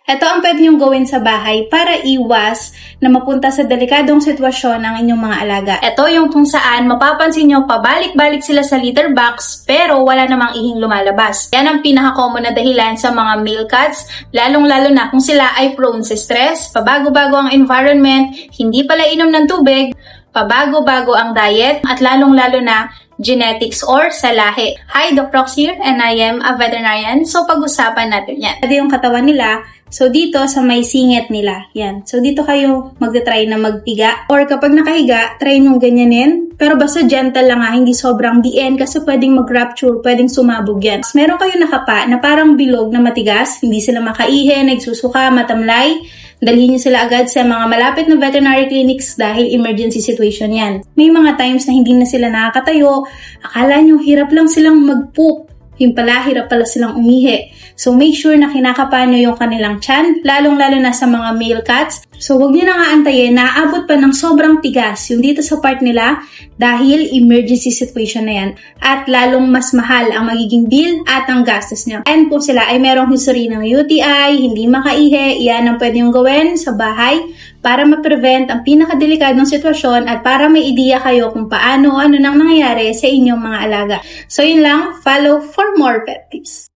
Ito ang pwede niyong gawin sa bahay para iwas na mapunta sa delikadong sitwasyon ang inyong mga alaga. Ito yung kung saan mapapansin nyo pabalik-balik sila sa litter box pero wala namang ihing lumalabas. Yan ang pinaka-common na dahilan sa mga male cats, lalong-lalo na kung sila ay prone sa stress, pabago-bago ang environment, hindi pala inom ng tubig, pabago-bago ang diet, at lalong-lalo na genetics or sa lahi. Hi, Doc Rox here and I am a veterinarian. So, pag-usapan natin yan. Ito yung katawan nila. So, dito sa may singit nila. Yan. So, dito kayo magte-try na magpiga. Or kapag nakahiga, try nyo ganyanin. Pero basta gentle lang ha, hindi sobrang diin kasi pwedeng mag-rupture, pwedeng sumabog yan. Meron kayo nakapa na parang bilog na matigas, hindi sila makaihi, nagsusuka, matamlay. Dalhin niyo sila agad sa mga malapit na veterinary clinics dahil emergency situation yan. May mga times na hindi na sila nakakatayo, akala nyo hirap lang silang mag-poop. Yung pala, hirap pala silang umihi. So, make sure na kinakapan nyo yung kanilang tiyan, lalong-lalo na sa mga male cats. So, huwag nyo na nga antayin, naaabot pa ng sobrang tigas yung dito sa part nila dahil emergency situation na yan. At lalong mas mahal ang magiging bill at ang gastos nyo. And kung sila ay merong history ng UTI, hindi makaihi, yan ang pwede yung gawin sa bahay para ma-prevent ang pinakadelikadong sitwasyon at para may ideya kayo kung paano o ano nang nangyayari sa inyong mga alaga. So, yun lang. Follow for more pet tips.